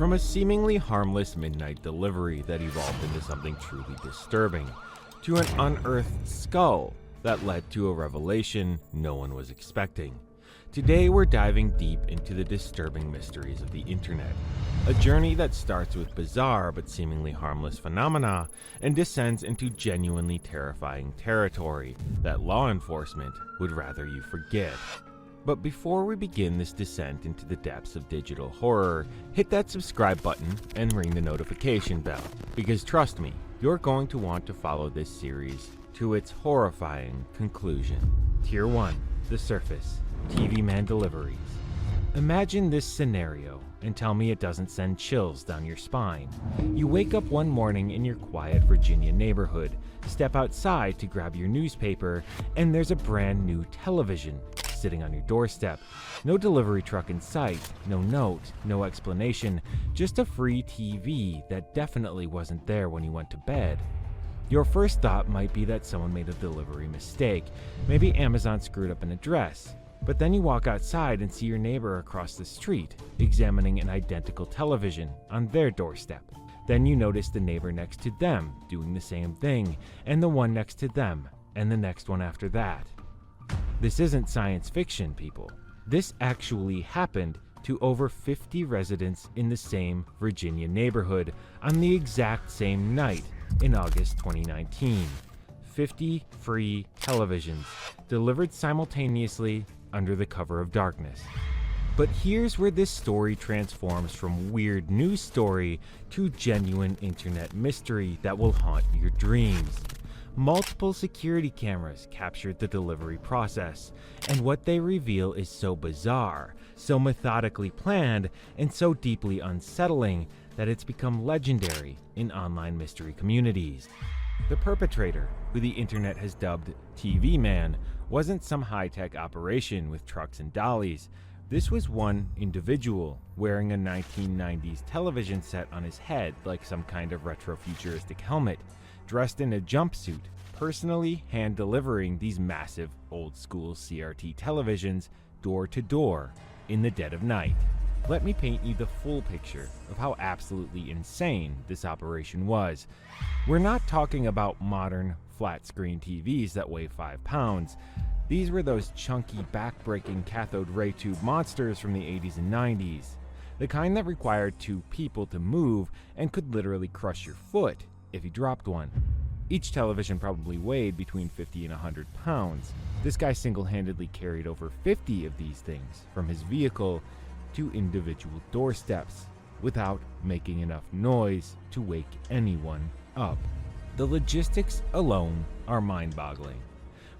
From a seemingly harmless midnight delivery that evolved into something truly disturbing, to an unearthed skull that led to a revelation no one was expecting. Today we're diving deep into the disturbing mysteries of the internet, a journey that starts with bizarre but seemingly harmless phenomena and descends into genuinely terrifying territory that law enforcement would rather you forget. But before we begin this descent into the depths of digital horror, hit that subscribe button and ring the notification bell, because trust me, you're going to want to follow this series to its horrifying conclusion. Tier 1, The Surface, TV Man Deliveries. Imagine this scenario and tell me it doesn't send chills down your spine. You wake up one morning in your quiet Virginia neighborhood, step outside to grab your newspaper, and there's a brand new television sitting on your doorstep. No delivery truck in sight, no note, no explanation, just a free TV that definitely wasn't there when you went to bed. Your first thought might be that someone made a delivery mistake. Maybe Amazon screwed up an address. But then you walk outside and see your neighbor across the street examining an identical television on their doorstep. Then you notice the neighbor next to them doing the same thing, and the one next to them, and the next one after that. This isn't science fiction, people. This actually happened to over 50 residents in the same Virginia neighborhood on the exact same night in August 2019. 50 free televisions delivered simultaneously under the cover of darkness. But here's where this story transforms from weird news story to genuine internet mystery that will haunt your dreams. Multiple security cameras captured the delivery process, and what they reveal is so bizarre, so methodically planned, and so deeply unsettling that it's become legendary in online mystery communities. The perpetrator, who the internet has dubbed TV Man, wasn't some high-tech operation with trucks and dollies. This was one individual wearing a 1990s television set on his head like some kind of retro-futuristic helmet, dressed in a jumpsuit, personally hand-delivering these massive old-school CRT televisions door to door in the dead of night. Let me paint you the full picture of how absolutely insane this operation was. We're not talking about modern flat-screen TVs that weigh 5 pounds. These were those chunky, back-breaking cathode ray tube monsters from the 80s and 90s. The kind that required 2 people to move and could literally crush your foot if you dropped one. Each television probably weighed between 50 and 100 pounds. This guy single-handedly carried over 50 of these things from his vehicle to individual doorsteps without making enough noise to wake anyone up. The logistics alone are mind-boggling.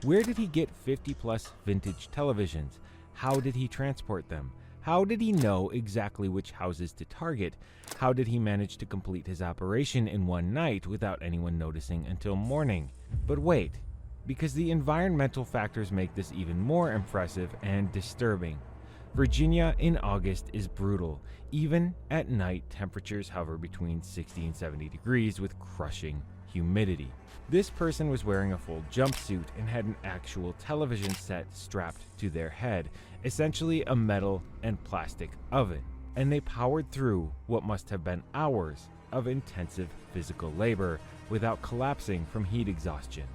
Where did he get 50-plus vintage televisions? How did he transport them? How did he know exactly which houses to target? How did he manage to complete his operation in one night without anyone noticing until morning? But wait, because the environmental factors make this even more impressive and disturbing. Virginia in August is brutal. Even at night, temperatures hover between 60 and 70 degrees with crushing humidity. This person was wearing a full jumpsuit and had an actual television set strapped to their head, essentially a metal and plastic oven, and they powered through what must have been hours of intensive physical labor without collapsing from heat exhaustion.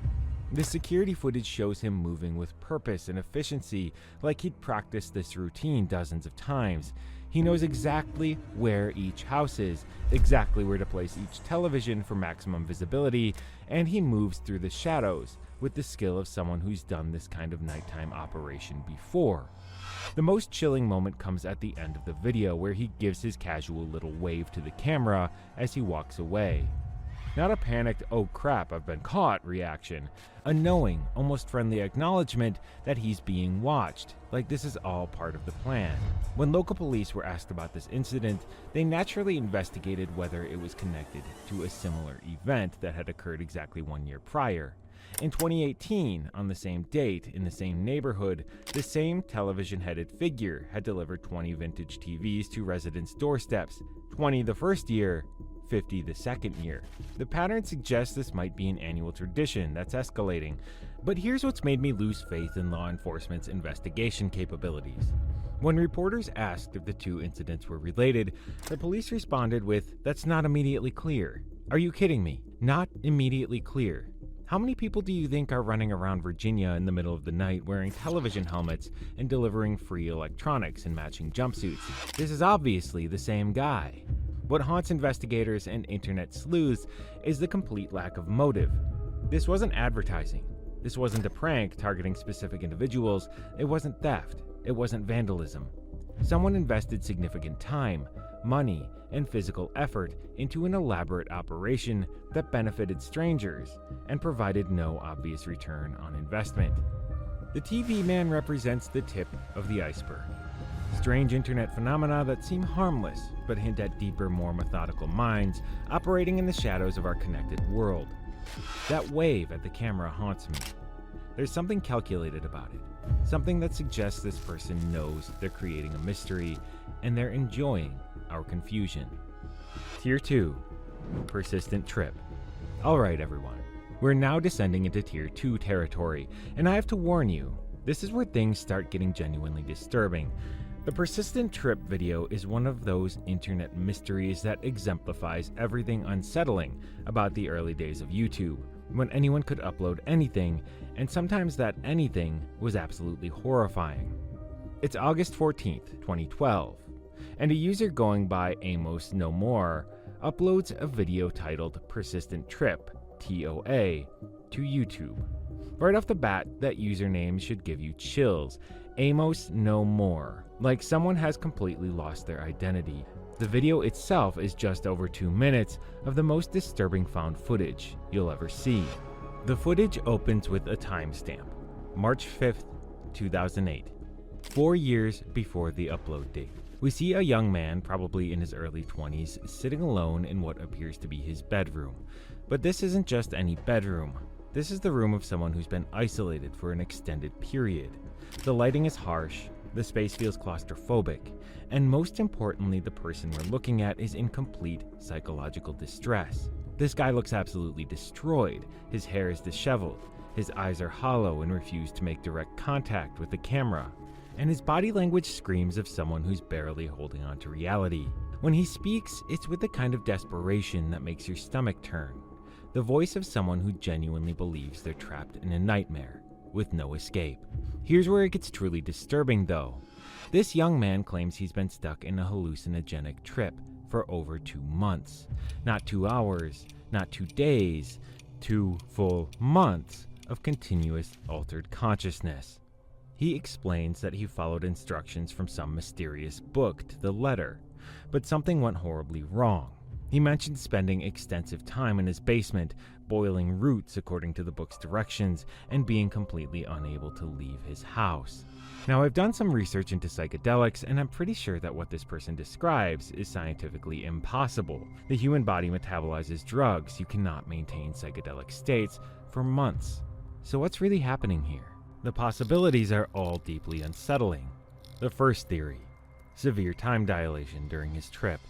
The security footage shows him moving with purpose and efficiency, like he'd practiced this routine dozens of times. He knows exactly where each house is, exactly where to place each television for maximum visibility, and he moves through the shadows with the skill of someone who's done this kind of nighttime operation before. The most chilling moment comes at the end of the video, where he gives his casual little wave to the camera as he walks away. Not a panicked, "oh crap, I've been caught" reaction, a knowing, almost friendly acknowledgement that he's being watched, like this is all part of the plan. When local police were asked about this incident, they naturally investigated whether it was connected to a similar event that had occurred exactly 1 year prior. In 2018, on the same date, in the same neighborhood, the same television-headed figure had delivered 20 vintage TVs to residents' doorsteps, 20 the first year, 50 the second year. The pattern suggests this might be an annual tradition that's escalating, but here's what's made me lose faith in law enforcement's investigation capabilities. When reporters asked if the two incidents were related, the police responded with, "That's not immediately clear." Are you kidding me? Not immediately clear. How many people do you think are running around Virginia in the middle of the night wearing television helmets and delivering free electronics in matching jumpsuits? This is obviously the same guy. What haunts investigators and internet sleuths is the complete lack of motive. This wasn't advertising. This wasn't a prank targeting specific individuals. It wasn't theft. It wasn't vandalism. Someone invested significant time, money, and physical effort into an elaborate operation that benefited strangers and provided no obvious return on investment. The TV man represents the tip of the iceberg. Strange internet phenomena that seem harmless but hint at deeper, more methodical minds operating in the shadows of our connected world. That wave at the camera haunts me. There's something calculated about it, something that suggests this person knows they're creating a mystery and they're enjoying our confusion. Tier 2, Persistent Trip. Alright everyone, we're now descending into Tier 2 territory, and I have to warn you, this is where things start getting genuinely disturbing. The Persistent Trip video is one of those internet mysteries that exemplifies everything unsettling about the early days of YouTube, when anyone could upload anything, and sometimes that anything was absolutely horrifying. It's August 14th, 2012, and a user going by Amos No More uploads a video titled Persistent Trip, TOA, to YouTube. Right off the bat, that username should give you chills. Amos No More, like someone has completely lost their identity. The video itself is just over 2 minutes of the most disturbing found footage you'll ever see. The footage opens with a timestamp, March 5th, 2008, 4 years before the upload date. We see a young man, probably in his early 20s, sitting alone in what appears to be his bedroom. But this isn't just any bedroom. This is the room of someone who's been isolated for an extended period. The lighting is harsh, the space feels claustrophobic, and most importantly, the person we're looking at is in complete psychological distress. This guy looks absolutely destroyed. His hair is disheveled, his eyes are hollow and refuse to make direct contact with the camera, and his body language screams of someone who's barely holding on to reality. When he speaks, it's with the kind of desperation that makes your stomach turn. The voice of someone who genuinely believes they're trapped in a nightmare with no escape. Here's where it gets truly disturbing though. This young man claims he's been stuck in a hallucinogenic trip for over 2 months. Not 2 hours, not 2 days, 2 full months of continuous altered consciousness. He explains that he followed instructions from some mysterious book to the letter, but something went horribly wrong. He mentioned spending extensive time in his basement, boiling roots according to the book's directions, and being completely unable to leave his house. Now, I've done some research into psychedelics, and I'm pretty sure that what this person describes is scientifically impossible. The human body metabolizes drugs. You cannot maintain psychedelic states for months. So what's really happening here? The possibilities are all deeply unsettling. The first theory, severe time dilation during his trip.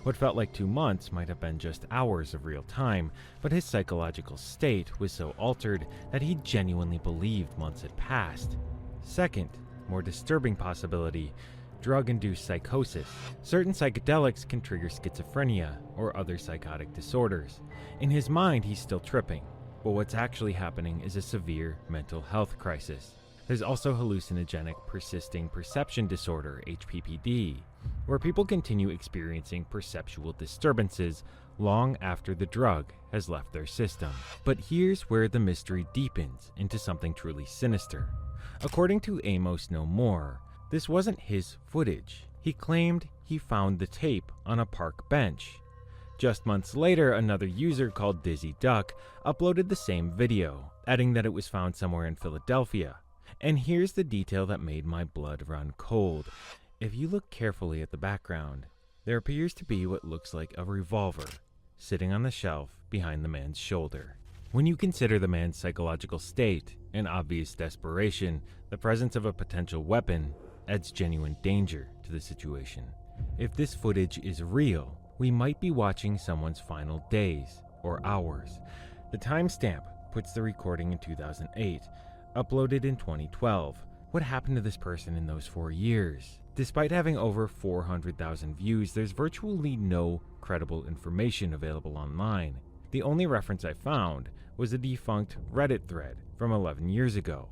What felt like 2 months might have been just hours of real time, but his psychological state was so altered that he genuinely believed months had passed. Second, more disturbing possibility, drug-induced psychosis. Certain psychedelics can trigger schizophrenia or other psychotic disorders. In his mind, he's still tripping, but what's actually happening is a severe mental health crisis. There's also hallucinogenic persisting perception disorder, HPPD, where people continue experiencing perceptual disturbances long after the drug has left their system. But here's where the mystery deepens into something truly sinister. According to Amos No More, this wasn't his footage. He claimed he found the tape on a park bench. Just months later, another user called Dizzy Duck uploaded the same video, adding that it was found somewhere in Philadelphia. And here's the detail that made my blood run cold. If you look carefully at the background, there appears to be what looks like a revolver sitting on the shelf behind the man's shoulder. When you consider the man's psychological state and obvious desperation, the presence of a potential weapon adds genuine danger to the situation. If this footage is real, we might be watching someone's final days or hours. The timestamp puts the recording in 2008, uploaded in 2012. What happened to this person in those 4 years? Despite having over 400,000 views, there's virtually no credible information available online. The only reference I found was a defunct Reddit thread from 11 years ago,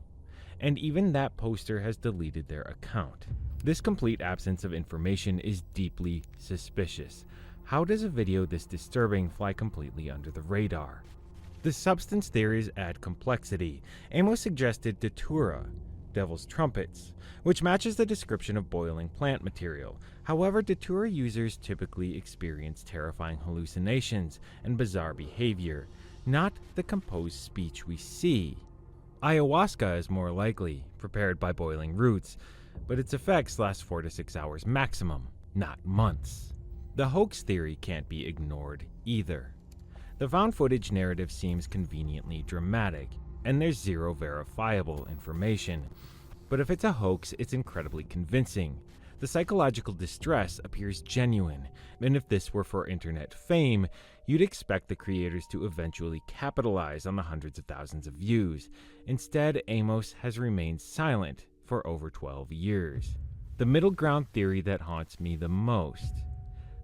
and even that poster has deleted their account. This complete absence of information is deeply suspicious. How does a video this disturbing fly completely under the radar? The substance theories add complexity. Amos suggested datura, devil's trumpets, which matches the description of boiling plant material. However, datura users typically experience terrifying hallucinations and bizarre behavior, not the composed speech we see. Ayahuasca is more likely, prepared by boiling roots, but its effects last 4 to 6 hours maximum, not months. The hoax theory can't be ignored either. The found footage narrative seems conveniently dramatic, and there's zero verifiable information. But if it's a hoax, it's incredibly convincing. The psychological distress appears genuine, and if this were for internet fame, you'd expect the creators to eventually capitalize on the hundreds of thousands of views. Instead, Amos has remained silent for over 12 years. The middle ground theory that haunts me the most.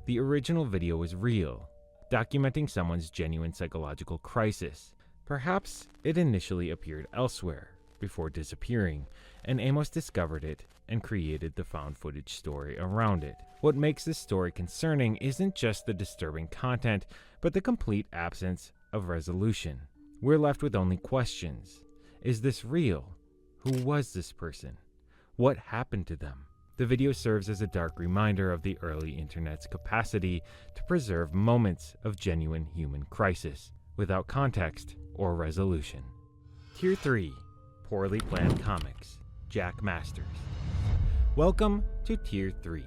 The original video was real, documenting someone's genuine psychological crisis. Perhaps it initially appeared elsewhere, before disappearing, and Amos discovered it and created the found footage story around it. What makes this story concerning isn't just the disturbing content, but the complete absence of resolution. We're left with only questions. Is this real? Who was this person? What happened to them? The video serves as a dark reminder of the early internet's capacity to preserve moments of genuine human crisis, without context or resolution. Tier 3. Poorly Planned Comics. Jack Masters. Welcome to Tier 3,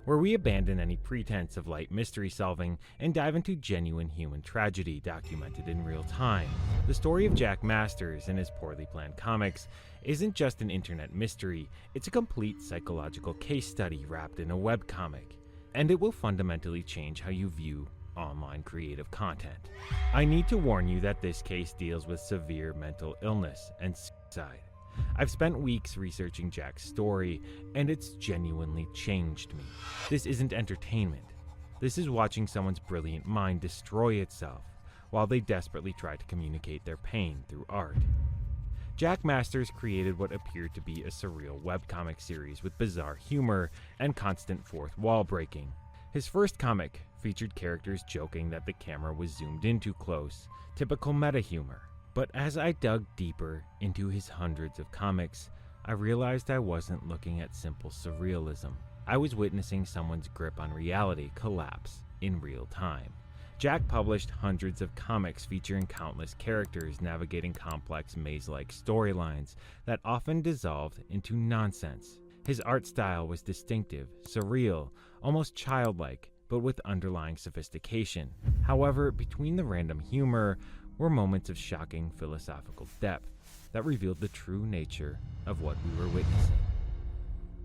where we abandon any pretense of light mystery solving and dive into genuine human tragedy documented in real time. The story of Jack Masters and his Poorly Planned Comics isn't just an internet mystery, it's a complete psychological case study wrapped in a webcomic, and it will fundamentally change how you view online creative content. I need to warn you that this case deals with severe mental illness and suicide. I've spent weeks researching Jack's story, and it's genuinely changed me. This isn't entertainment. This is watching someone's brilliant mind destroy itself while they desperately try to communicate their pain through art. Jack Masters created what appeared to be a surreal webcomic series with bizarre humor and constant fourth wall breaking. His first comic featured characters joking that the camera was zoomed in too close, typical meta humor. But as I dug deeper into his hundreds of comics, I realized I wasn't looking at simple surrealism. I was witnessing someone's grip on reality collapse in real time. Jack published hundreds of comics featuring countless characters navigating complex maze-like storylines that often dissolved into nonsense. His art style was distinctive, surreal, almost childlike, but with underlying sophistication. However, between the random humor were moments of shocking philosophical depth that revealed the true nature of what we were witnessing.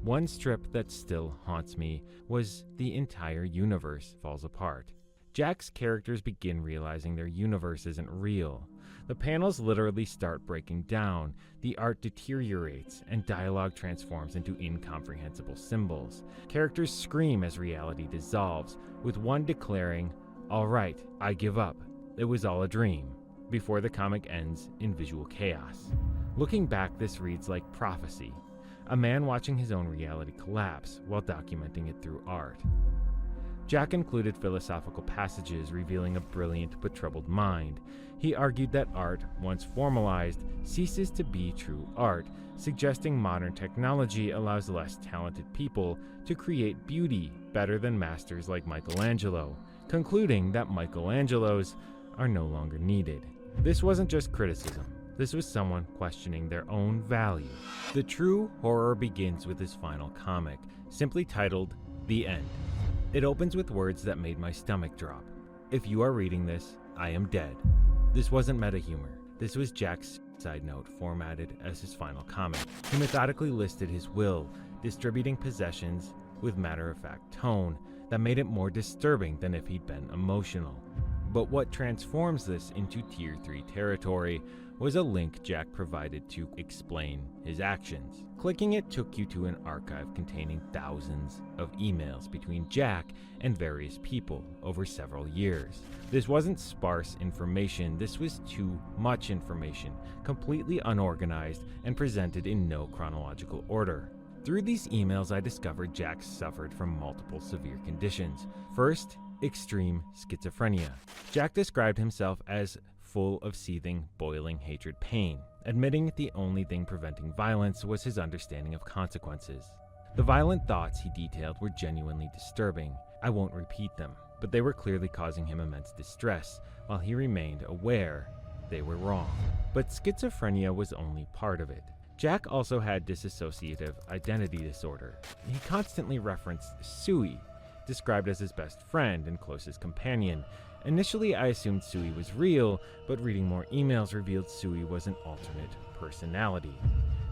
One strip that still haunts me was "The entire universe falls apart." Jack's characters begin realizing their universe isn't real. The panels literally start breaking down, the art deteriorates, and dialogue transforms into incomprehensible symbols. Characters scream as reality dissolves, with one declaring, "All right, I give up. It was all a dream," before the comic ends in visual chaos. Looking back, this reads like prophecy, a man watching his own reality collapse while documenting it through art. Jack included philosophical passages revealing a brilliant but troubled mind. He argued that art, once formalized, ceases to be true art, suggesting modern technology allows less talented people to create beauty better than masters like Michelangelo, concluding that Michelangelos are no longer needed. This wasn't just criticism. This was someone questioning their own value. The true horror begins with his final comic, simply titled "The End." It opens with words that made my stomach drop. "If you are reading this, I am dead." This wasn't meta humor. This was Jack's side note formatted as his final comic. He methodically listed his will, distributing possessions with matter-of-fact tone that made it more disturbing than if he'd been emotional. But what transforms this into Tier 3 territory was a link Jack provided to explain his actions. Clicking it took you to an archive containing thousands of emails between Jack and various people over several years. This wasn't sparse information, this was too much information, completely unorganized and presented in no chronological order. Through these emails, I discovered Jack suffered from multiple severe conditions. First, extreme schizophrenia. Jack described himself as full of seething, boiling hatred pain, admitting the only thing preventing violence was his understanding of consequences. The violent thoughts he detailed were genuinely disturbing. I won't repeat them, but they were clearly causing him immense distress, while he remained aware they were wrong. But schizophrenia was only part of it. Jack also had dissociative identity disorder. He constantly referenced Sui, described as his best friend and closest companion. Initially, I assumed Sui was real, but reading more emails revealed Sui was an alternate personality.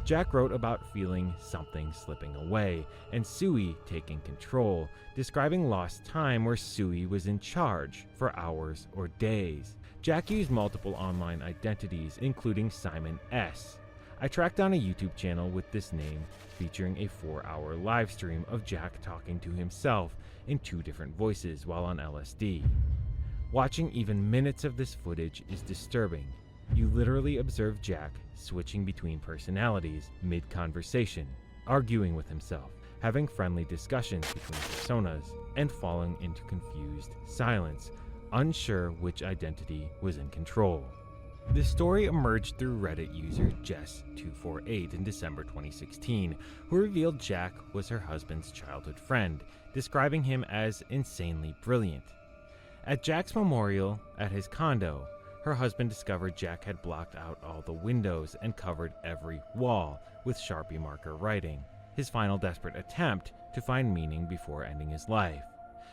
Jack wrote about feeling something slipping away, and Sui taking control, describing lost time where Sui was in charge for hours or days. Jack used multiple online identities, including Simon S. I tracked down a YouTube channel with this name, featuring a 4-hour live stream of Jack talking to himself in 2 different voices while on LSD. Watching even minutes of this footage is disturbing. You literally observe Jack switching between personalities mid-conversation, arguing with himself, having friendly discussions between personas, and falling into confused silence, unsure which identity was in control. The story emerged through Reddit user Jess248 in December 2016, who revealed Jack was her husband's childhood friend, describing him as insanely brilliant. At Jack's memorial at his condo, her husband discovered Jack had blocked out all the windows and covered every wall with Sharpie marker writing, his final desperate attempt to find meaning before ending his life.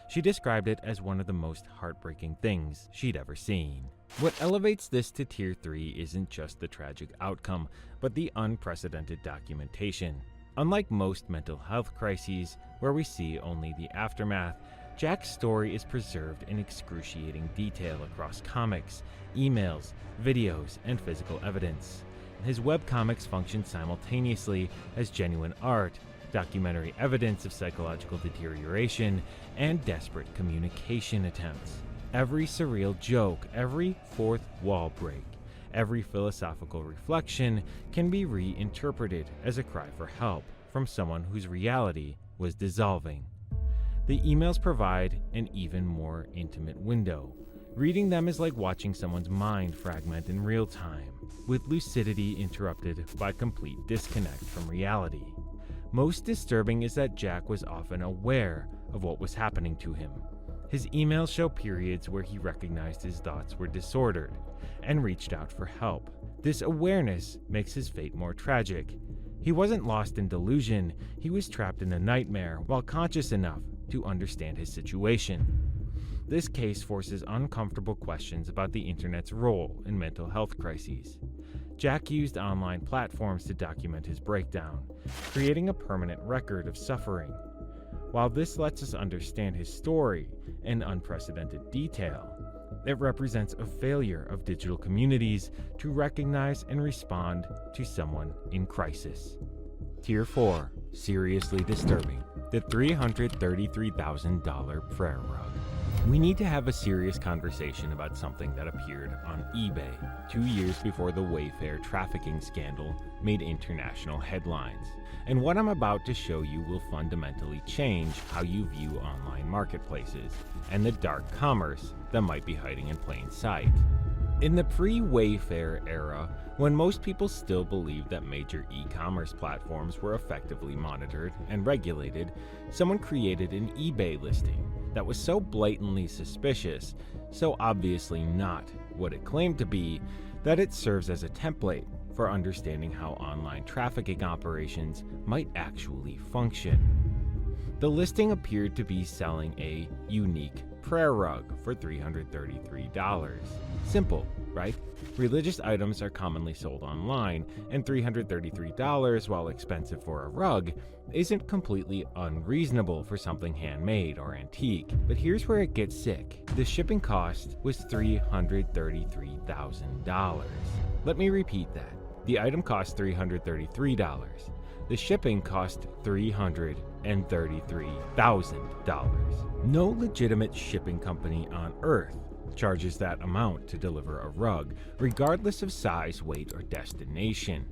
She described it as one of the most heartbreaking things she'd ever seen. What elevates this to Tier 3 isn't just the tragic outcome, but the unprecedented documentation. Unlike most mental health crises, where we see only the aftermath, Jack's story is preserved in excruciating detail across comics, emails, videos, and physical evidence. His webcomics function simultaneously as genuine art, documentary evidence of psychological deterioration, and desperate communication attempts. Every surreal joke, every fourth wall break, every philosophical reflection can be reinterpreted as a cry for help from someone whose reality was dissolving. The emails provide an even more intimate window. Reading them is like watching someone's mind fragment in real time, with lucidity interrupted by complete disconnect from reality. Most disturbing is that Jack was often aware of what was happening to him. His emails show periods where he recognized his thoughts were disordered and reached out for help. This awareness makes his fate more tragic. He wasn't lost in delusion, he was trapped in a nightmare while conscious enough to understand his situation. This case forces uncomfortable questions about the internet's role in mental health crises. Jack used online platforms to document his breakdown, creating a permanent record of suffering. While this lets us understand his story in unprecedented detail, it represents a failure of digital communities to recognize and respond to someone in crisis. Tier 4, seriously disturbing, the $333,000 prayer rug. We need to have a serious conversation about something that appeared on eBay 2 years before the Wayfair trafficking scandal made international headlines. And what I'm about to show you will fundamentally change how you view online marketplaces and the dark commerce that might be hiding in plain sight. In the pre-Wayfair era, when most people still believed that major e-commerce platforms were effectively monitored and regulated, someone created an eBay listing that was so blatantly suspicious, so obviously not what it claimed to be, that it serves as a template for understanding how online trafficking operations might actually function. The listing appeared to be selling a unique prayer rug for $333. Simple, right? Religious items are commonly sold online, and $333, while expensive for a rug, isn't completely unreasonable for something handmade or antique. But here's where it gets sick. The shipping cost was $333,000. Let me repeat that. The item cost $333. The shipping cost $333,000. No legitimate shipping company on Earth charges that amount to deliver a rug, regardless of size, weight, or destination.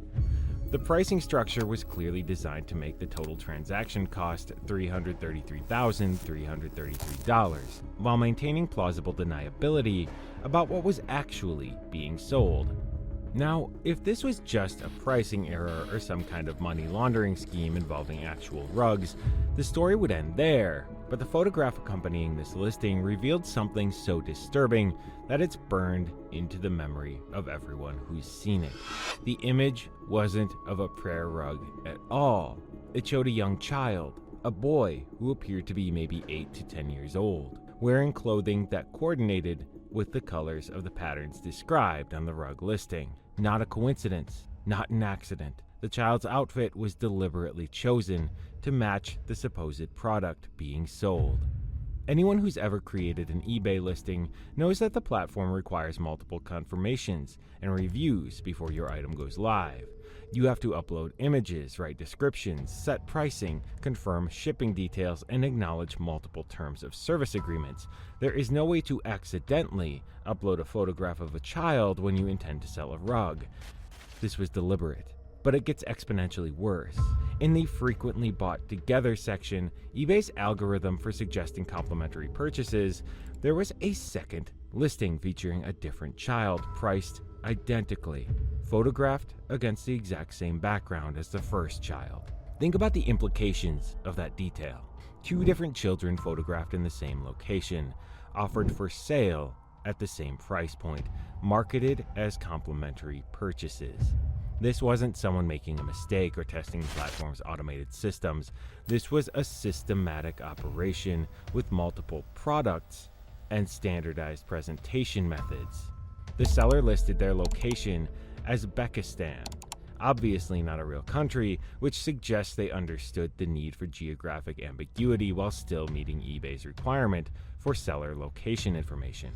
The pricing structure was clearly designed to make the total transaction cost $333,333, while maintaining plausible deniability about what was actually being sold. Now, if this was just a pricing error or some kind of money laundering scheme involving actual rugs, the story would end there. But the photograph accompanying this listing revealed something so disturbing that it's burned into the memory of everyone who's seen it. The image wasn't of a prayer rug at all. It showed a young child, a boy who appeared to be maybe 8 to 10 years old, wearing clothing that coordinated with the colors of the patterns described on the rug listing. Not a coincidence, not an accident. The child's outfit was deliberately chosen to match the supposed product being sold. Anyone who's ever created an eBay listing knows that the platform requires multiple confirmations and reviews before your item goes live. You have to upload images, write descriptions, set pricing, confirm shipping details, and acknowledge multiple terms of service agreements. There is no way to accidentally upload a photograph of a child when you intend to sell a rug. This was deliberate. But it gets exponentially worse. In the frequently bought together section, eBay's algorithm for suggesting complimentary purchases, there was a second listing featuring a different child priced identically, photographed against the exact same background as the first child. Think about the implications of that detail. 2 different children photographed in the same location, offered for sale at the same price point, marketed as complimentary purchases. This wasn't someone making a mistake or testing the platform's automated systems. This was a systematic operation with multiple products and standardized presentation methods. The seller listed their location as Uzbekistan, obviously not a real country, which suggests they understood the need for geographic ambiguity while still meeting eBay's requirement for seller location information.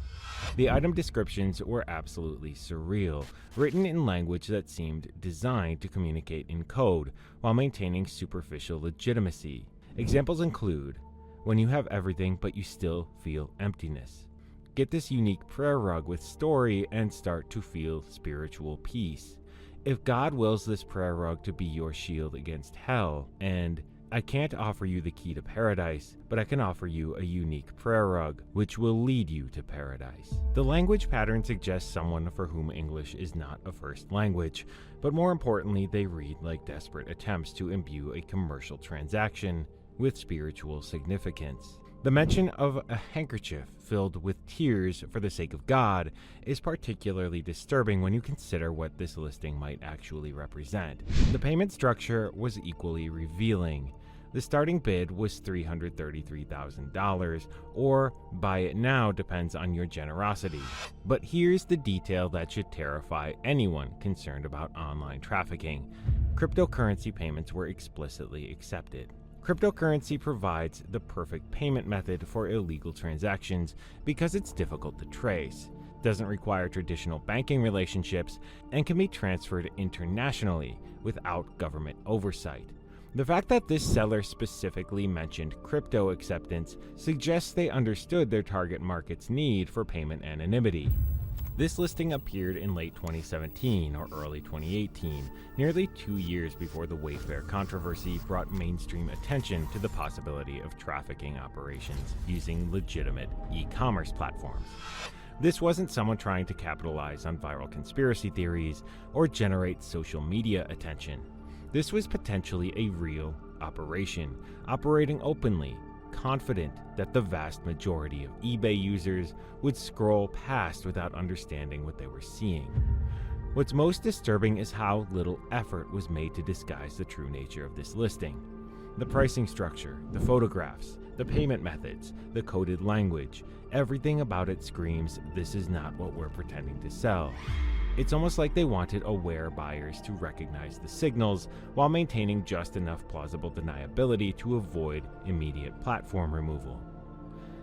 The item descriptions were absolutely surreal, written in language that seemed designed to communicate in code while maintaining superficial legitimacy. Examples include, when you have everything but you still feel emptiness. Get this unique prayer rug with story and start to feel spiritual peace. If God wills this prayer rug to be your shield against hell, and I can't offer you the key to paradise, but I can offer you a unique prayer rug, which will lead you to paradise. The language pattern suggests someone for whom English is not a first language, but more importantly, they read like desperate attempts to imbue a commercial transaction with spiritual significance. The mention of a handkerchief filled with tears for the sake of God is particularly disturbing when you consider what this listing might actually represent. The payment structure was equally revealing. The starting bid was $333,000, or buy it now depends on your generosity. But here's the detail that should terrify anyone concerned about online trafficking. Cryptocurrency payments were explicitly accepted. Cryptocurrency provides the perfect payment method for illegal transactions because it's difficult to trace, doesn't require traditional banking relationships, and can be transferred internationally without government oversight. The fact that this seller specifically mentioned crypto acceptance suggests they understood their target market's need for payment anonymity. This listing appeared in late 2017 or early 2018, nearly 2 years before the Wayfair controversy brought mainstream attention to the possibility of trafficking operations using legitimate e-commerce platforms. This wasn't someone trying to capitalize on viral conspiracy theories or generate social media attention. This was potentially a real operation, operating openly, confident that the vast majority of eBay users would scroll past without understanding what they were seeing. What's most disturbing is how little effort was made to disguise the true nature of this listing. The pricing structure, the photographs, the payment methods, the coded language, everything about it screams, this is not what we're pretending to sell. It's almost like they wanted aware buyers to recognize the signals while maintaining just enough plausible deniability to avoid immediate platform removal.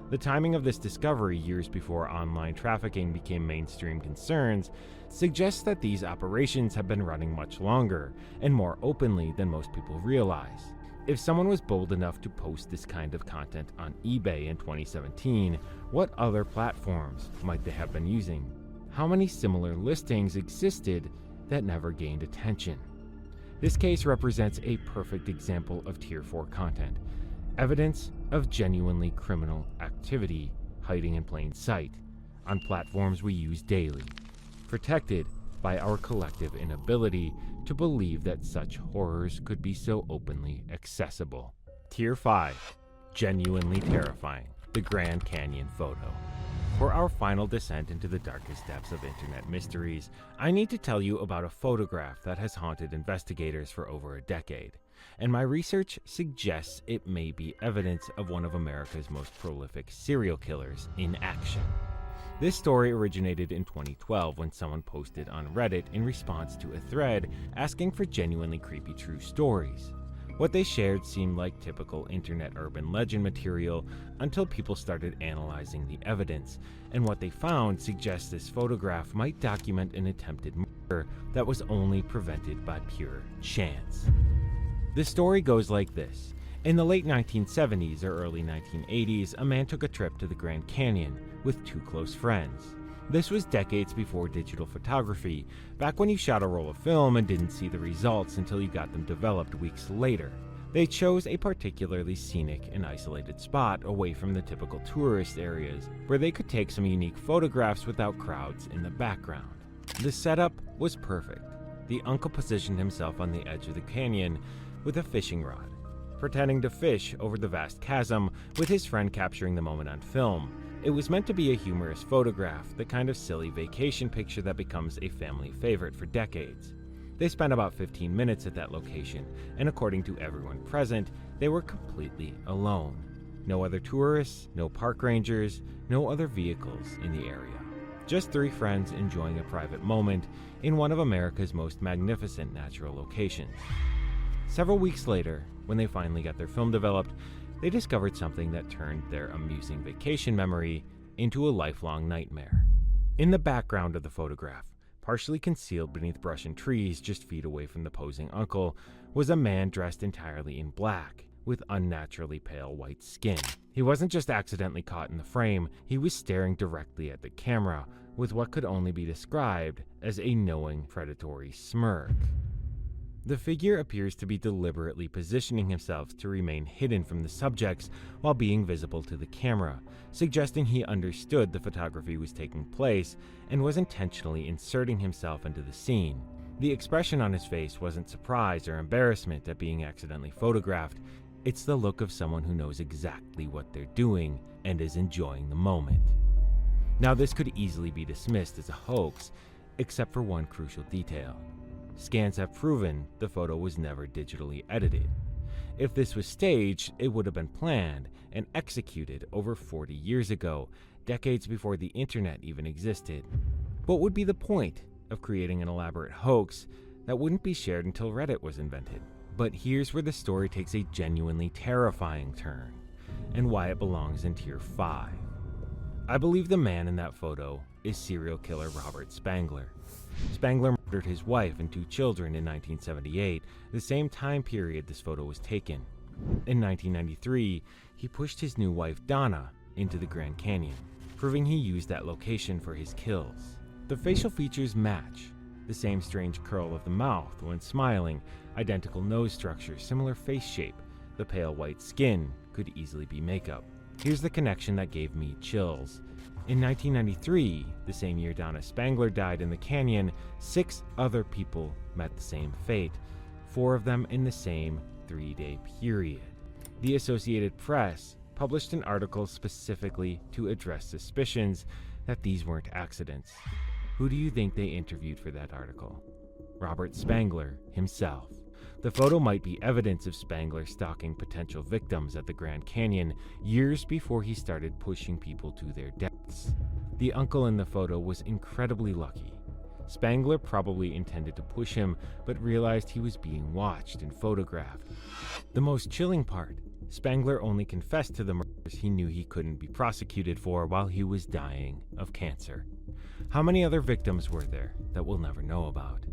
The timing of this discovery, years before online trafficking became mainstream concerns, suggests that these operations have been running much longer and more openly than most people realize. If someone was bold enough to post this kind of content on eBay in 2017, what other platforms might they have been using? How many similar listings existed that never gained attention? This case represents a perfect example of Tier 4 content, evidence of genuinely criminal activity hiding in plain sight on platforms we use daily, protected by our collective inability to believe that such horrors could be so openly accessible. Tier 5. Genuinely terrifying. The Grand Canyon photo. For our final descent into the darkest depths of internet mysteries, I need to tell you about a photograph that has haunted investigators for over a decade, and my research suggests it may be evidence of one of America's most prolific serial killers in action. This story originated in 2012 when someone posted on Reddit in response to a thread asking for genuinely creepy true stories. What they shared seemed like typical internet urban legend material until people started analyzing the evidence, and what they found suggests this photograph might document an attempted murder that was only prevented by pure chance. The story goes like this. In the late 1970s or early 1980s, a man took a trip to the Grand Canyon with two close friends. This was decades before digital photography, back when you shot a roll of film and didn't see the results until you got them developed weeks later. They chose a particularly scenic and isolated spot away from the typical tourist areas, where they could take some unique photographs without crowds in the background. The setup was perfect. The uncle positioned himself on the edge of the canyon with a fishing rod, pretending to fish over the vast chasm, with his friend capturing the moment on film. It was meant to be a humorous photograph, the kind of silly vacation picture that becomes a family favorite for decades. They spent about 15 minutes at that location, and according to everyone present, they were completely alone. No other tourists, no park rangers, no other vehicles in the area. Just three friends enjoying a private moment in one of America's most magnificent natural locations. Several weeks later, when they finally got their film developed, they discovered something that turned their amusing vacation memory into a lifelong nightmare. In the background of the photograph, partially concealed beneath brush and trees just feet away from the posing uncle, was a man dressed entirely in black, with unnaturally pale white skin. He wasn't just accidentally caught in the frame, he was staring directly at the camera, with what could only be described as a knowing, predatory smirk. The figure appears to be deliberately positioning himself to remain hidden from the subjects while being visible to the camera, suggesting he understood the photography was taking place and was intentionally inserting himself into the scene. The expression on his face wasn't surprise or embarrassment at being accidentally photographed. It's the look of someone who knows exactly what they're doing and is enjoying the moment. Now, this could easily be dismissed as a hoax, except for one crucial detail. Scans have proven the photo was never digitally edited. If this was staged, it would have been planned and executed over 40 years ago, decades before the internet even existed. What would be the point of creating an elaborate hoax that wouldn't be shared until Reddit was invented? But here's where the story takes a genuinely terrifying turn, and why it belongs in Tier 5. I believe the man in that photo is serial killer Robert Spangler. Spangler murdered his wife and two children in 1978, the same time period this photo was taken. In 1993, he pushed his new wife Donna into the Grand Canyon, proving he used that location for his kills. The facial features match. The same strange curl of the mouth when smiling, identical nose structure, similar face shape. The pale white skin could easily be makeup. Here's the connection that gave me chills. In 1993, the same year Donna Spangler died in the canyon, 6 other people met the same fate, 4 of them in the same 3-day period. The Associated Press published an article specifically to address suspicions that these weren't accidents. Who do you think they interviewed for that article? Robert Spangler himself. The photo might be evidence of Spangler stalking potential victims at the Grand Canyon years before he started pushing people to their deaths. The uncle in the photo was incredibly lucky. Spangler probably intended to push him, but realized he was being watched and photographed. The most chilling part Spangler only confessed to the murders he knew he couldn't be prosecuted for while he was dying of cancer. How many other victims were there that we'll never know about?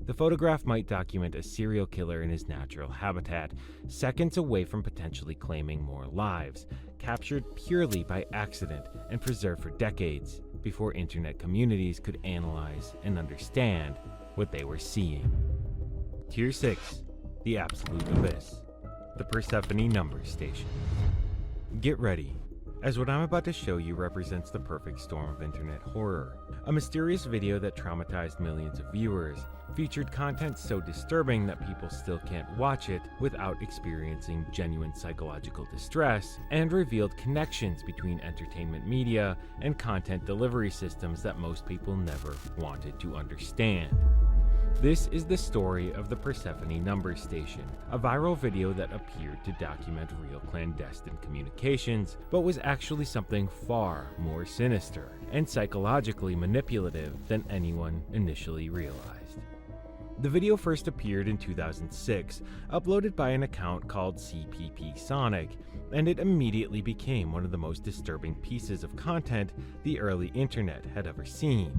The photograph might document a serial killer in his natural habitat, seconds away from potentially claiming more lives, captured purely by accident and preserved for decades before internet communities could analyze and understand what they were seeing. Tier 6. The Absolute Abyss. The Persephone Numbers Station. Get ready, as what I'm about to show you represents the perfect storm of internet horror. A mysterious video that traumatized millions of viewers, featured content so disturbing that people still can't watch it without experiencing genuine psychological distress, and revealed connections between entertainment media and content delivery systems that most people never wanted to understand. This is the story of the Persephone Numbers Station, a viral video that appeared to document real clandestine communications, but was actually something far more sinister and psychologically manipulative than anyone initially realized. The video first appeared in 2006, uploaded by an account called CPP Sonic, and it immediately became one of the most disturbing pieces of content the early internet had ever seen.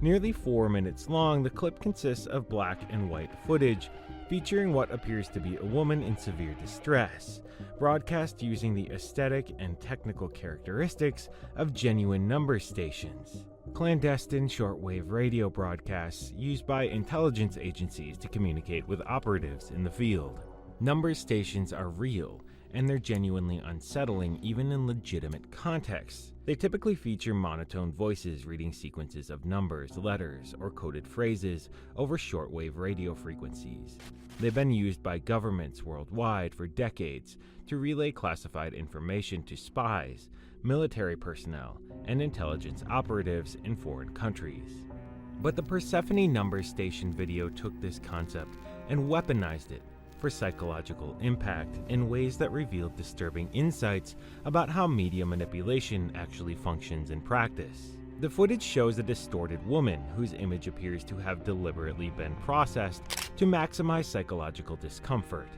Nearly 4 minutes long, the clip consists of black and white footage featuring what appears to be a woman in severe distress, broadcast using the aesthetic and technical characteristics of genuine number stations, clandestine shortwave radio broadcasts used by intelligence agencies to communicate with operatives in the field. Number stations are real, and they're genuinely unsettling even in legitimate contexts. They typically feature monotone voices reading sequences of numbers, letters, or coded phrases over shortwave radio frequencies. They've been used by governments worldwide for decades to relay classified information to spies, military personnel, and intelligence operatives in foreign countries. But the Persephone Numbers Station video took this concept and weaponized it for psychological impact in ways that revealed disturbing insights about how media manipulation actually functions in practice. The footage shows a distorted woman whose image appears to have deliberately been processed to maximize psychological discomfort.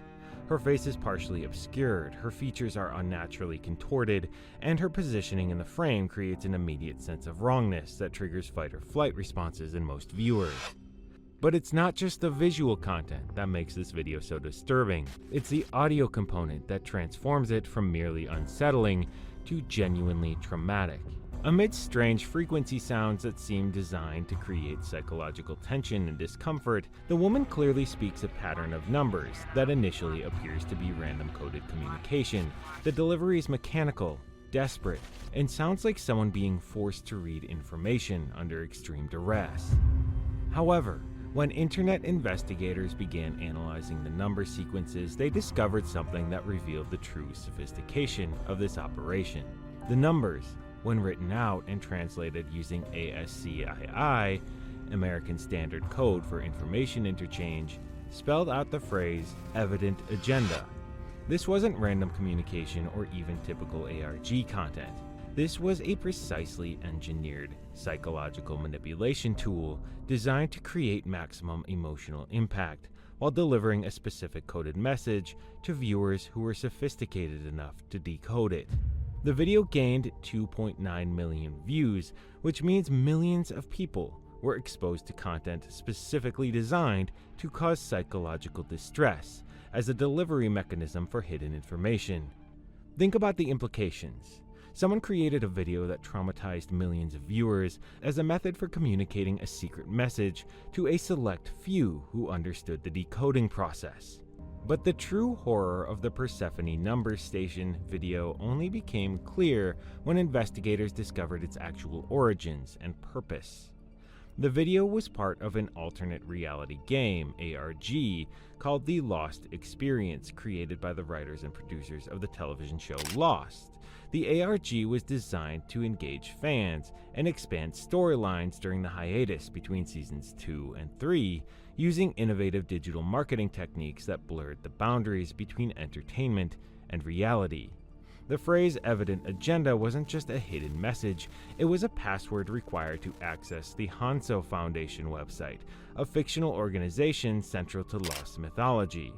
Her face is partially obscured, her features are unnaturally contorted, and her positioning in the frame creates an immediate sense of wrongness that triggers fight or flight responses in most viewers. But it's not just the visual content that makes this video so disturbing, it's the audio component that transforms it from merely unsettling to genuinely traumatic. Amidst strange frequency sounds that seem designed to create psychological tension and discomfort, the woman clearly speaks a pattern of numbers that initially appears to be random coded communication. The delivery is mechanical, desperate, and sounds like someone being forced to read information under extreme duress. However, when internet investigators began analyzing the number sequences, they discovered something that revealed the true sophistication of this operation. The numbers, when written out and translated using ASCII, American Standard Code for Information Interchange, spelled out the phrase evident agenda. This wasn't random communication or even typical ARG content. This was a precisely engineered psychological manipulation tool designed to create maximum emotional impact while delivering a specific coded message to viewers who were sophisticated enough to decode it. The video gained 2.9 million views, which means millions of people were exposed to content specifically designed to cause psychological distress as a delivery mechanism for hidden information. Think about the implications. Someone created a video that traumatized millions of viewers as a method for communicating a secret message to a select few who understood the decoding process. But the true horror of the Persephone Numbers Station video only became clear when investigators discovered its actual origins and purpose. The video was part of an alternate reality game, ARG, called The Lost Experience, created by the writers and producers of the television show Lost. The ARG was designed to engage fans and expand storylines during the hiatus between seasons 2 and 3, using innovative digital marketing techniques that blurred the boundaries between entertainment and reality. The phrase evident agenda wasn't just a hidden message, it was a password required to access the Hanso Foundation website, a fictional organization central to Lost mythology.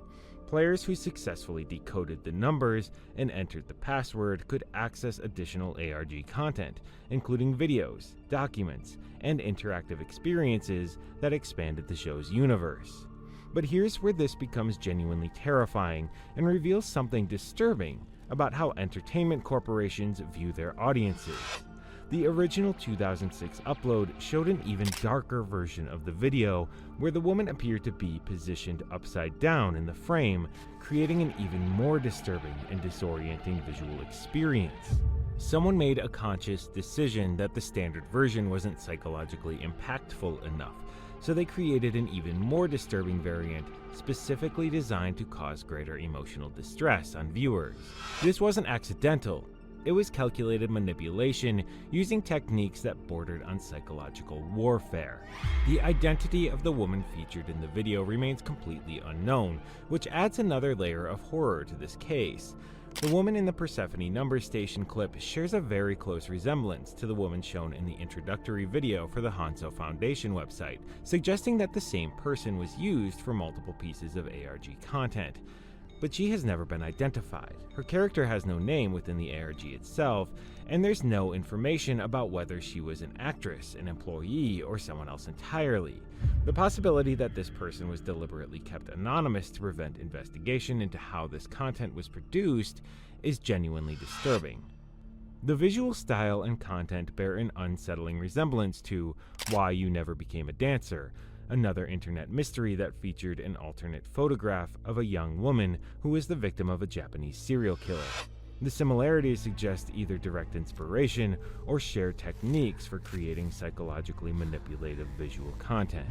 Players who successfully decoded the numbers and entered the password could access additional ARG content, including videos, documents, and interactive experiences that expanded the show's universe. But here's where this becomes genuinely terrifying and reveals something disturbing about how entertainment corporations view their audiences. The original 2006 upload showed an even darker version of the video where the woman appeared to be positioned upside down in the frame, creating an even more disturbing and disorienting visual experience. Someone made a conscious decision that the standard version wasn't psychologically impactful enough, so they created an even more disturbing variant specifically designed to cause greater emotional distress on viewers. This wasn't accidental. It was calculated manipulation using techniques that bordered on psychological warfare. The identity of the woman featured in the video remains completely unknown, which adds another layer of horror to this case. The woman in the Persephone number station clip shares a very close resemblance to the woman shown in the introductory video for the Hanso Foundation website, suggesting that the same person was used for multiple pieces of ARG content. But she has never been identified. Her character has no name within the ARG itself, and there's no information about whether she was an actress, an employee, or someone else entirely. The possibility that this person was deliberately kept anonymous to prevent investigation into how this content was produced is genuinely disturbing. The visual style and content bear an unsettling resemblance to Why You Never Became a Dancer, another internet mystery that featured an alternate photograph of a young woman who was the victim of a Japanese serial killer. The similarities suggest either direct inspiration or shared techniques for creating psychologically manipulative visual content.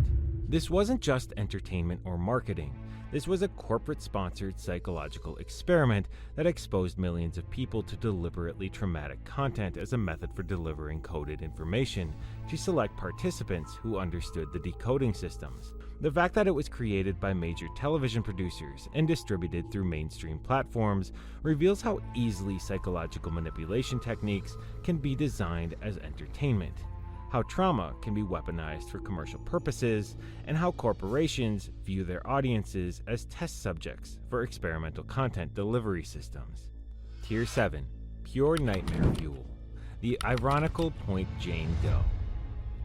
This wasn't just entertainment or marketing. This was a corporate-sponsored psychological experiment that exposed millions of people to deliberately traumatic content as a method for delivering coded information to select participants who understood the decoding systems. The fact that it was created by major television producers and distributed through mainstream platforms reveals how easily psychological manipulation techniques can be designed as entertainment, how trauma can be weaponized for commercial purposes, and how corporations view their audiences as test subjects for experimental content delivery systems. Tier 7. Pure Nightmare Fuel. The Ironical Point Jane Doe.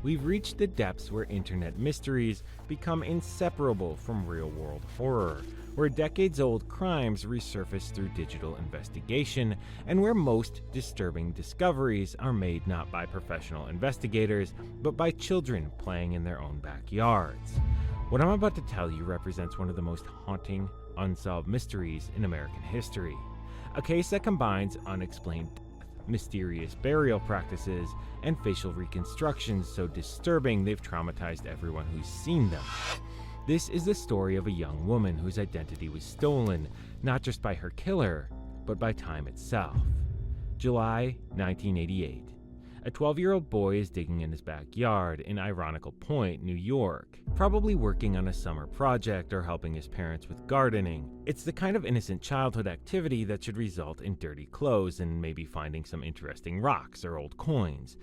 We've reached the depths where internet mysteries become inseparable from real-world horror, where decades-old crimes resurface through digital investigation, and where most disturbing discoveries are made not by professional investigators, but by children playing in their own backyards. What I'm about to tell you represents one of the most haunting, unsolved mysteries in American history. A case that combines unexplained death, mysterious burial practices, and facial reconstructions so disturbing they've traumatized everyone who's seen them. This is the story of a young woman whose identity was stolen, not just by her killer, but by time itself. July 1988. A 12-year-old boy is digging in his backyard in Ironical Point, New York, probably working on a summer project or helping his parents with gardening. It's the kind of innocent childhood activity that should result in dirty clothes and maybe finding some interesting rocks or old coins.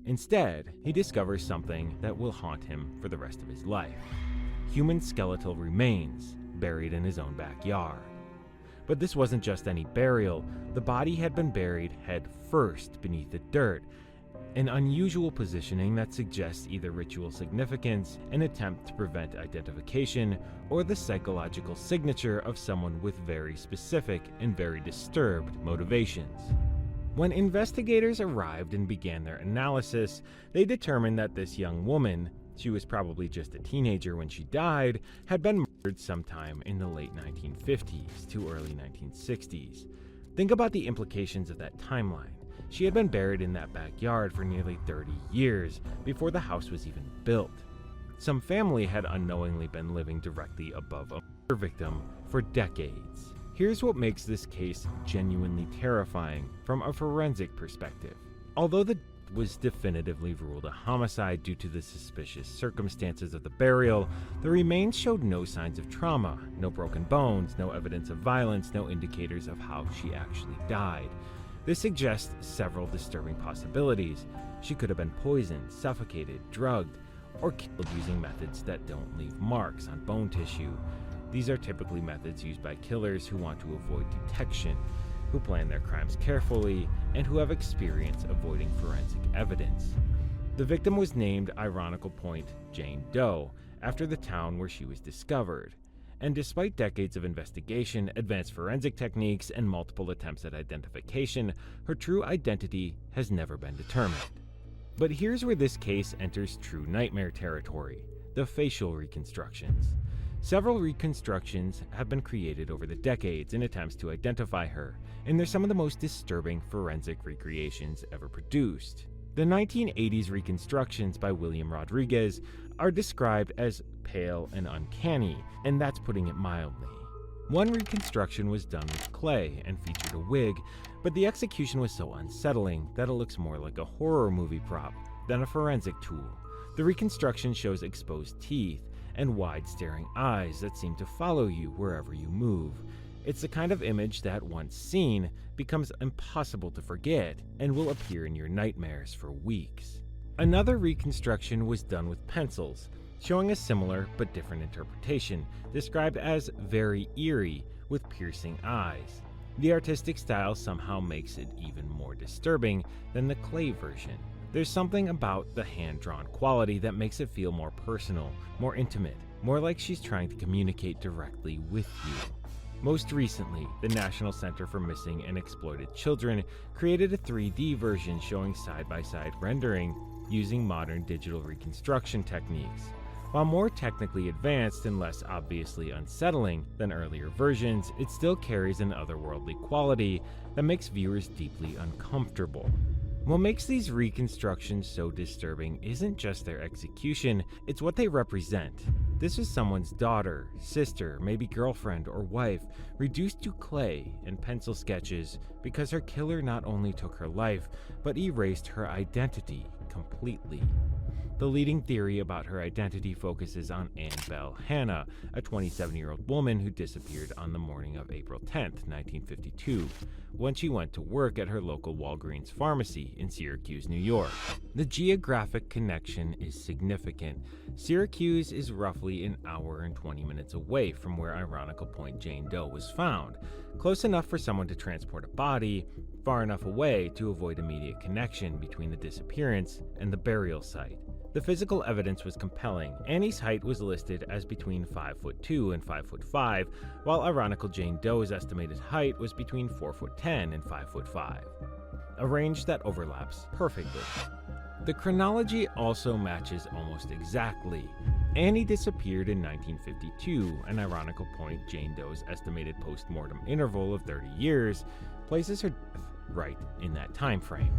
Instead, he discovers something that will haunt him for the rest of his life. Human skeletal remains buried in his own backyard. But this wasn't just any burial. The body had been buried head first beneath the dirt, an unusual positioning that suggests either ritual significance, an attempt to prevent identification, or the psychological signature of someone with very specific and very disturbed motivations. When investigators arrived and began their analysis, they determined that this young woman, she was probably just a teenager when she died, had been murdered sometime in the late 1950s to early 1960s. Think about the implications of that timeline. She had been buried in that backyard for nearly 30 years before the house was even built. Some family had unknowingly been living directly above a murder victim for decades. Here's what makes this case genuinely terrifying from a forensic perspective. Although the was definitively ruled a homicide due to the suspicious circumstances of the burial, the remains showed no signs of trauma, no broken bones, no evidence of violence, no indicators of how she actually died. This suggests several disturbing possibilities. She could have been poisoned, suffocated, drugged, or killed using methods that don't leave marks on bone tissue. These are typically methods used by killers who want to avoid detection, who plan their crimes carefully, and who have experience avoiding forensic evidence. The victim was named Ironical Point Jane Doe, after the town where she was discovered. And despite decades of investigation, advanced forensic techniques, and multiple attempts at identification, her true identity has never been determined. But here's where this case enters true nightmare territory: the facial reconstructions. Several reconstructions have been created over the decades in attempts to identify her, and they're some of the most disturbing forensic recreations ever produced. The 1980s reconstructions by William Rodriguez are described as pale and uncanny, and that's putting it mildly. One reconstruction was done with clay and featured a wig, but the execution was so unsettling that it looks more like a horror movie prop than a forensic tool. The reconstruction shows exposed teeth and wide staring eyes that seem to follow you wherever you move. It's the kind of image that, once seen, becomes impossible to forget and will appear in your nightmares for weeks. Another reconstruction was done with pencils, showing a similar but different interpretation, described as very eerie with piercing eyes. The artistic style somehow makes it even more disturbing than the clay version. There's something about the hand-drawn quality that makes it feel more personal, more intimate, more like she's trying to communicate directly with you. Most recently, the National Center for Missing and Exploited Children created a 3D version showing side-by-side rendering using modern digital reconstruction techniques. While more technically advanced and less obviously unsettling than earlier versions, it still carries an otherworldly quality that makes viewers deeply uncomfortable. What makes these reconstructions so disturbing isn't just their execution, it's what they represent. This is someone's daughter, sister, maybe girlfriend or wife, reduced to clay and pencil sketches because her killer not only took her life, but erased her identity completely. The leading theory about her identity focuses on Annabelle Hannah, a 27-year-old woman who disappeared on the morning of April 10, 1952, when she went to work at her local Walgreens pharmacy in Syracuse, New York. The geographic connection is significant. Syracuse is roughly an hour and 20 minutes away from where Ironical Point Jane Doe was found, close enough for someone to transport a body, far enough away to avoid immediate connection between the disappearance and the burial site. The physical evidence was compelling. Annie's height was listed as between 5'2" and 5'5", while Ironical Jane Doe's estimated height was between 4'10" and 5'5", a range that overlaps perfectly. The chronology also matches almost exactly. Annie disappeared in 1952, and Ironical Point Jane Doe's estimated post-mortem interval of 30 years places her death right in that time frame.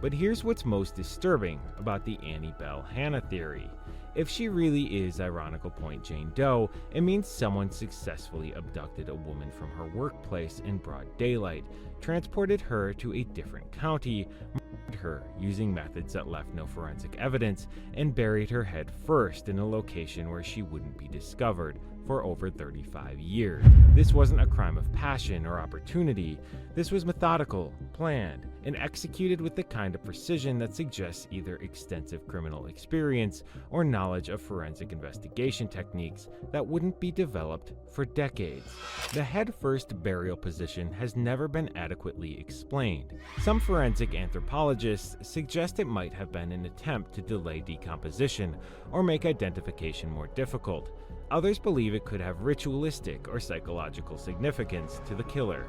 But here's what's most disturbing about the Annabelle Hannah theory. If she really is Ironical Point Jane Doe, it means someone successfully abducted a woman from her workplace in broad daylight, transported her to a different county, murdered her using methods that left no forensic evidence, and buried her head first in a location where she wouldn't be discovered for over 35 years. This wasn't a crime of passion or opportunity. This was methodical, planned, and executed with the kind of precision that suggests either extensive criminal experience or knowledge of forensic investigation techniques that wouldn't be developed for decades. The head-first burial position has never been adequately explained. Some forensic anthropologists suggest it might have been an attempt to delay decomposition or make identification more difficult. Others believe it could have ritualistic or psychological significance to the killer.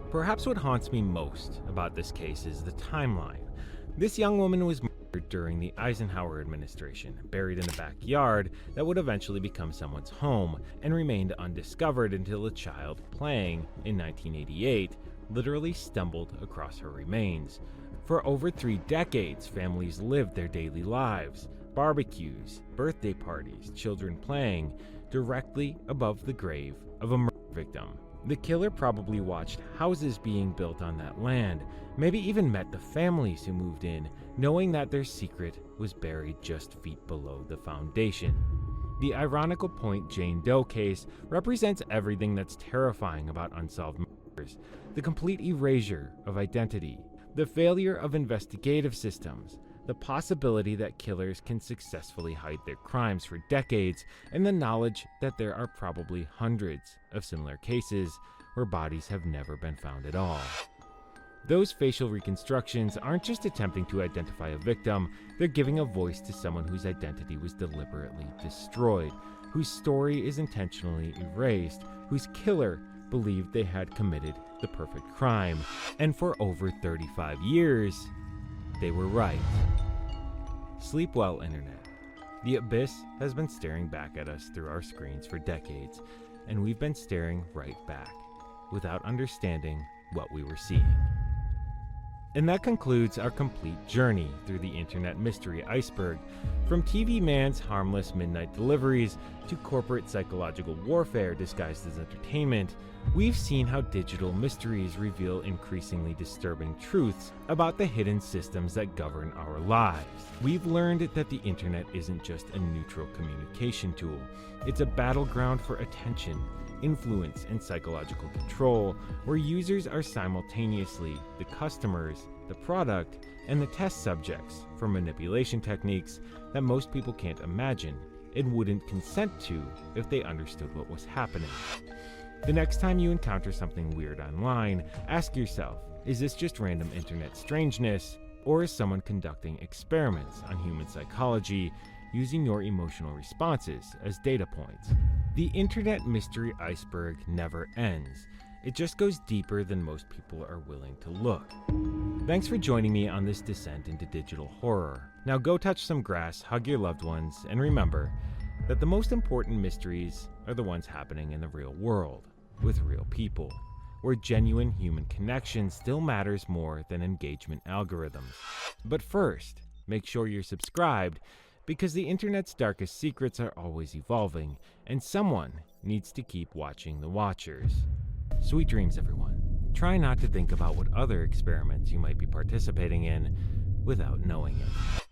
Perhaps what haunts me most about this case is the timeline. This young woman was murdered during the Eisenhower administration, buried in a backyard that would eventually become someone's home, and remained undiscovered until a child playing in 1988 literally stumbled across her remains. For over 3 decades, families lived their daily lives, barbecues, birthday parties, children playing, directly above the grave of a murder victim. The killer probably watched houses being built on that land, maybe even met the families who moved in, knowing that their secret was buried just feet below the foundation. The Ironical Point Jane Doe case represents everything that's terrifying about unsolved murders: the complete erasure of identity, the failure of investigative systems, the possibility that killers can successfully hide their crimes for decades, and the knowledge that there are probably hundreds of similar cases where bodies have never been found at all. Those facial reconstructions aren't just attempting to identify a victim, they're giving a voice to someone whose identity was deliberately destroyed, whose story is intentionally erased, whose killer believed they had committed the perfect crime. And for over 35 years, they were right. Sleep well, Internet. The abyss has been staring back at us through our screens for decades, and we've been staring right back, without understanding what we were seeing. And that concludes our complete journey through the internet mystery iceberg. From TV man's harmless midnight deliveries to corporate psychological warfare disguised as entertainment, we've seen how digital mysteries reveal increasingly disturbing truths about the hidden systems that govern our lives. We've learned that the internet isn't just a neutral communication tool. It's a battleground for attention, influence, and psychological control, where users are simultaneously the customers, the product, and the test subjects for manipulation techniques that most people can't imagine and wouldn't consent to if they understood what was happening. The next time you encounter something weird online, ask yourself, is this just random internet strangeness, or is someone conducting experiments on human psychology using your emotional responses as data points? The internet mystery iceberg never ends. It just goes deeper than most people are willing to look. Thanks for joining me on this descent into digital horror. Now go touch some grass, hug your loved ones, and remember that the most important mysteries are the ones happening in the real world, with real people, where genuine human connection still matters more than engagement algorithms. But first, make sure you're subscribed, because the internet's darkest secrets are always evolving, and someone needs to keep watching the watchers. Sweet dreams, everyone. Try not to think about what other experiments you might be participating in without knowing it.